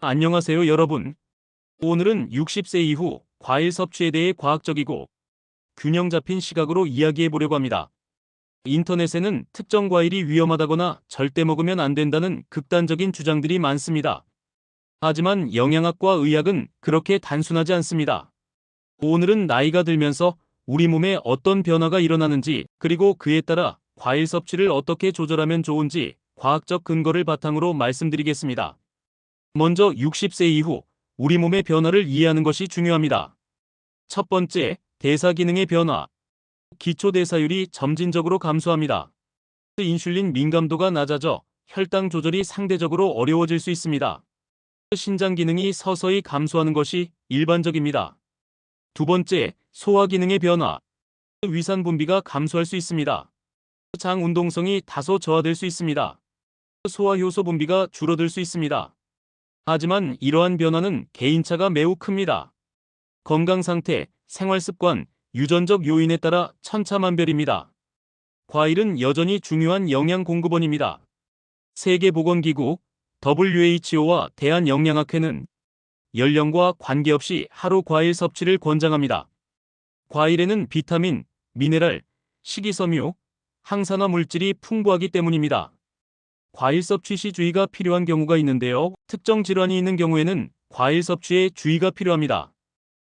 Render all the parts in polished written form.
안녕하세요, 여러분. 오늘은 60세 이후 과일 섭취에 대해 과학적이고 균형 잡힌 시각으로 이야기해 보려고 합니다. 인터넷에는 특정 과일이 위험하다거나 절대 먹으면 안 된다는 극단적인 주장들이 많습니다. 하지만 영양학과 의학은 그렇게 단순하지 않습니다. 오늘은 나이가 들면서 우리 몸에 어떤 변화가 일어나는지, 그리고 그에 따라 과일 섭취를 어떻게 조절하면 좋은지 과학적 근거를 바탕으로 말씀드리겠습니다. 먼저 60세 이후 우리 몸의 변화를 이해하는 것이 중요합니다. 첫 번째, 대사 기능의 변화. 기초 대사율이 점진적으로 감소합니다. 인슐린 민감도가 낮아져 혈당 조절이 상대적으로 어려워질 수 있습니다. 신장 기능이 서서히 감소하는 것이 일반적입니다. 두 번째, 소화 기능의 변화. 위산 분비가 감소할 수 있습니다. 장 운동성이 다소 저하될 수 있습니다. 소화 효소 분비가 줄어들 수 있습니다. 하지만 이러한 변화는 개인차가 매우 큽니다. 건강 상태, 생활 습관, 유전적 요인에 따라 천차만별입니다. 과일은 여전히 중요한 영양 공급원입니다. 세계보건기구 WHO와 대한영양학회는 연령과 관계없이 하루 과일 섭취를 권장합니다. 과일에는 비타민, 미네랄, 식이섬유, 항산화 물질이 풍부하기 때문입니다. 과일 섭취 시 주의가 필요한 경우가 있는데요. 특정 질환이 있는 경우에는 과일 섭취에 주의가 필요합니다.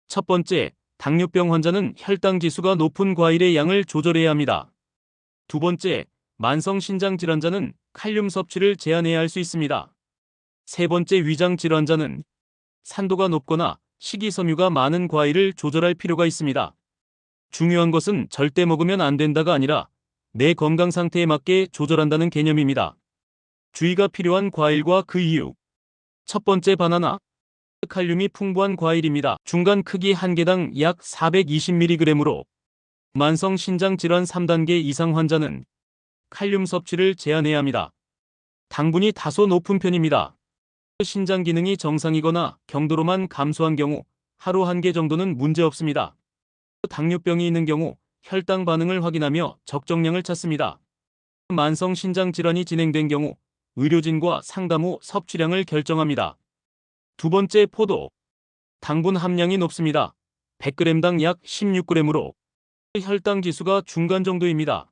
첫 번째, 당뇨병 환자는 혈당 지수가 높은 과일의 양을 조절해야 합니다. 두 번째, 만성 신장 질환자는 칼륨 섭취를 제한해야 할 수 있습니다. 세 번째, 위장 질환자는 산도가 높거나 식이섬유가 많은 과일을 조절할 필요가 있습니다. 중요한 것은 절대 먹으면 안 된다가 아니라 내 건강 상태에 맞게 조절한다는 개념입니다. 주의가 필요한 과일과 그 이유. 첫 번째, 바나나. 칼륨이 풍부한 과일입니다. 중간 크기 한 개당 약 420mg으로 만성 신장 질환 3단계 이상 환자는 칼륨 섭취를 제한해야 합니다. 당분이 다소 높은 편입니다. 신장 기능이 정상이거나 경도로만 감소한 경우 하루 한 개 정도는 문제 없습니다. 당뇨병이 있는 경우 혈당 반응을 확인하며 적정량을 찾습니다. 만성 신장 질환이 진행된 경우 의료진과 상담 후 섭취량을 결정합니다. 두 번째, 포도. 당분 함량이 높습니다. 100g당 약 16g으로 혈당 지수가 중간 정도입니다.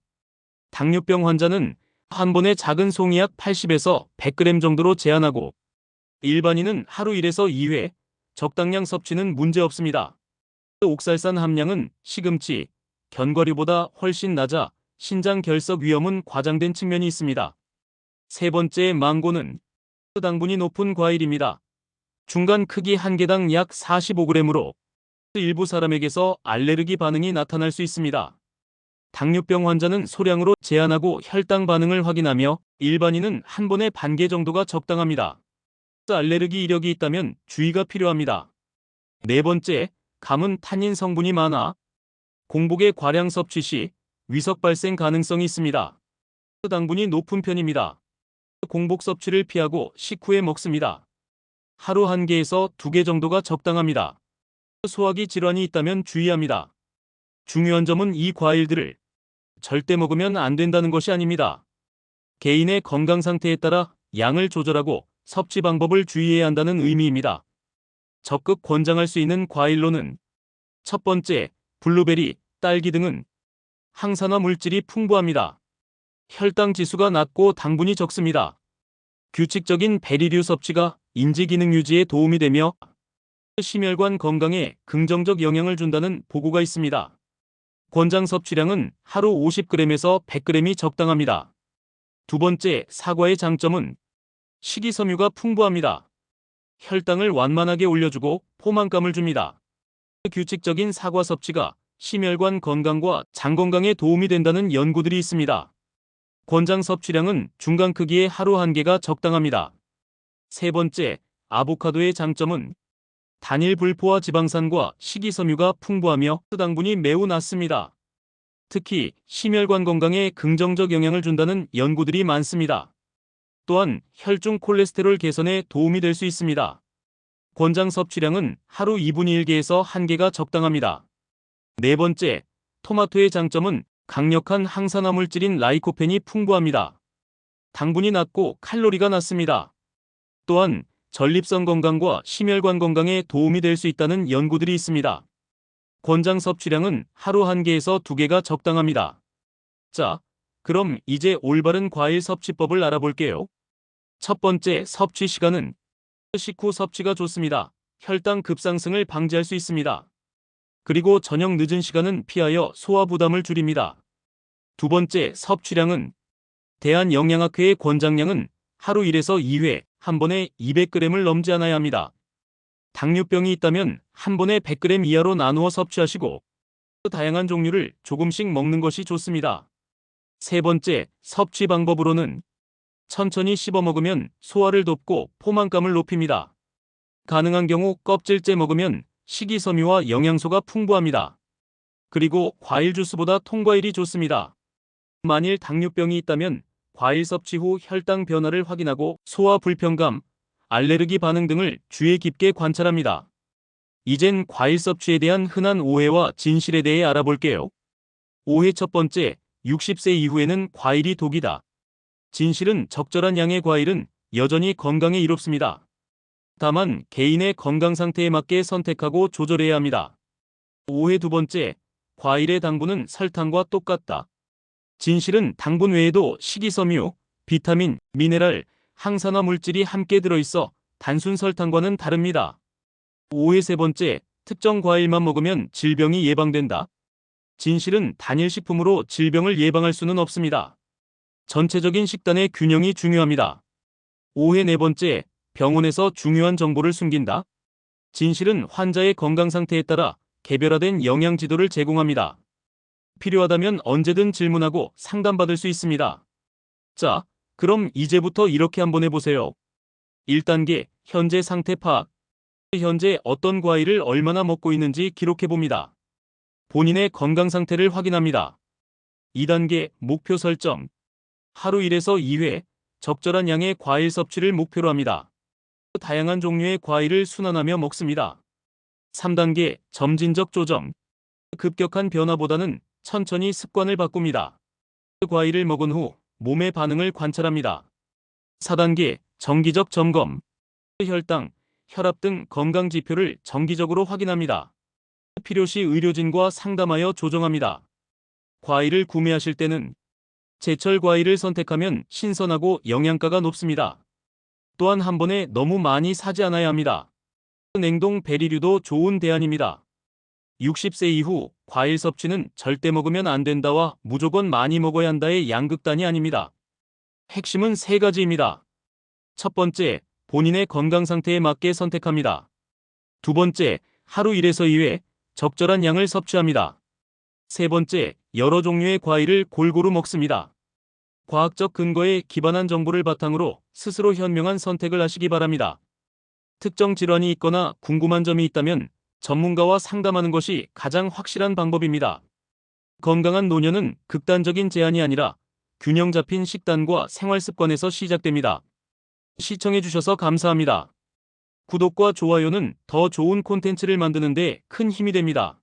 당뇨병 환자는 한 번에 작은 송이약 80에서 100g 정도로 제한하고 일반인은 하루 1에서 2회 적당량 섭취는 문제 없습니다. 옥살산 함량은 시금치, 견과류보다 훨씬 낮아 신장 결석 위험은 과장된 측면이 있습니다. 세 번째, 망고는 당분이 높은 과일입니다. 중간 크기 한 개당 약 45g으로 일부 사람에게서 알레르기 반응이 나타날 수 있습니다. 당뇨병 환자는 소량으로 제한하고 혈당 반응을 확인하며 일반인은 한 번에 반 개 정도가 적당합니다. 알레르기 이력이 있다면 주의가 필요합니다. 네 번째, 감은 탄닌 성분이 많아 공복에 과량 섭취 시 위석 발생 가능성이 있습니다. 당분이 높은 편입니다. 공복 섭취를 피하고 식후에 먹습니다. 하루 한 개에서 두 개 정도가 적당합니다. 소화기 질환이 있다면 주의합니다. 중요한 점은 이 과일들을 절대 먹으면 안 된다는 것이 아닙니다. 개인의 건강 상태에 따라 양을 조절하고 섭취 방법을 주의해야 한다는 의미입니다. 적극 권장할 수 있는 과일로는 첫 번째, 블루베리, 딸기 등은 항산화 물질이 풍부합니다. 혈당 지수가 낮고 당분이 적습니다. 규칙적인 베리류 섭취가 인지 기능 유지에 도움이 되며 심혈관 건강에 긍정적 영향을 준다는 보고가 있습니다. 권장 섭취량은 하루 50g에서 100g이 적당합니다. 두 번째, 사과의 장점은 식이섬유가 풍부합니다. 혈당을 완만하게 올려주고 포만감을 줍니다. 규칙적인 사과 섭취가 심혈관 건강과 장 건강에 도움이 된다는 연구들이 있습니다. 권장 섭취량은 중간 크기의 하루 한 개가 적당합니다. 세 번째, 아보카도의 장점은 단일 불포화 지방산과 식이섬유가 풍부하며 당분이 매우 낮습니다. 특히 심혈관 건강에 긍정적 영향을 준다는 연구들이 많습니다. 또한 혈중 콜레스테롤 개선에 도움이 될 수 있습니다. 권장 섭취량은 하루 2분의 1개에서 1개가 적당합니다. 네 번째, 토마토의 장점은 강력한 항산화 물질인 라이코펜이 풍부합니다. 당분이 낮고 칼로리가 낮습니다. 또한 전립선 건강과 심혈관 건강에 도움이 될 수 있다는 연구들이 있습니다. 권장 섭취량은 하루 1개에서 2개가 적당합니다. 자, 그럼 이제 올바른 과일 섭취법을 알아볼게요. 첫 번째, 섭취 시간은 식후 섭취가 좋습니다. 혈당 급상승을 방지할 수 있습니다. 그리고 저녁 늦은 시간은 피하여 소화 부담을 줄입니다. 두 번째, 섭취량은 대한영양학회의 권장량은 하루 1에서 2회, 한 번에 200g을 넘지 않아야 합니다. 당뇨병이 있다면 한 번에 100g 이하로 나누어 섭취하시고 다양한 종류를 조금씩 먹는 것이 좋습니다. 세 번째, 섭취 방법으로는 천천히 씹어 먹으면 소화를 돕고 포만감을 높입니다. 가능한 경우 껍질째 먹으면 식이섬유와 영양소가 풍부합니다. 그리고 과일 주스보다 통과일이 좋습니다. 만일 당뇨병이 있다면 과일 섭취 후 혈당 변화를 확인하고 소화 불편감, 알레르기 반응 등을 주의 깊게 관찰합니다. 이젠 과일 섭취에 대한 흔한 오해와 진실에 대해 알아볼게요. 오해 첫 번째, 60세 이후에는 과일이 독이다. 진실은 적절한 양의 과일은 여전히 건강에 이롭습니다. 다만 개인의 건강 상태에 맞게 선택하고 조절해야 합니다. 오해 두 번째, 과일의 당분은 설탕과 똑같다. 진실은 당분 외에도 식이섬유, 비타민, 미네랄, 항산화 물질이 함께 들어있어 단순 설탕과는 다릅니다. 오해 세 번째, 특정 과일만 먹으면 질병이 예방된다. 진실은 단일 식품으로 질병을 예방할 수는 없습니다. 전체적인 식단의 균형이 중요합니다. 오해 네 번째, 병원에서 중요한 정보를 숨긴다. 진실은 환자의 건강 상태에 따라 개별화된 영양 지도를 제공합니다. 필요하다면 언제든 질문하고 상담받을 수 있습니다. 자, 그럼 이제부터 이렇게 한번 해보세요. 1단계, 현재 상태 파악. 현재 어떤 과일을 얼마나 먹고 있는지 기록해봅니다. 본인의 건강 상태를 확인합니다. 2단계, 목표 설정. 하루 1에서 2회, 적절한 양의 과일 섭취를 목표로 합니다. 다양한 종류의 과일을 순환하며 먹습니다. 3단계, 점진적 조정. 급격한 변화보다는 천천히 습관을 바꿉니다. 과일을 먹은 후 몸의 반응을 관찰합니다. 4단계, 정기적 점검. 혈당, 혈압 등 건강 지표를 정기적으로 확인합니다. 필요시 의료진과 상담하여 조정합니다. 과일을 구매하실 때는 제철 과일을 선택하면 신선하고 영양가가 높습니다. 또한 한 번에 너무 많이 사지 않아야 합니다. 냉동 베리류도 좋은 대안입니다. 60세 이후 과일 섭취는 절대 먹으면 안 된다와 무조건 많이 먹어야 한다의 양극단이 아닙니다. 핵심은 3가지입니다. 첫 번째, 본인의 건강 상태에 맞게 선택합니다. 두 번째, 하루 1에서 2회 적절한 양을 섭취합니다. 세 번째, 여러 종류의 과일을 골고루 먹습니다. 과학적 근거에 기반한 정보를 바탕으로 스스로 현명한 선택을 하시기 바랍니다. 특정 질환이 있거나 궁금한 점이 있다면 전문가와 상담하는 것이 가장 확실한 방법입니다. 건강한 노년은 극단적인 제한이 아니라 균형 잡힌 식단과 생활 습관에서 시작됩니다. 시청해주셔서 감사합니다. 구독과 좋아요는 더 좋은 콘텐츠를 만드는 데 큰 힘이 됩니다.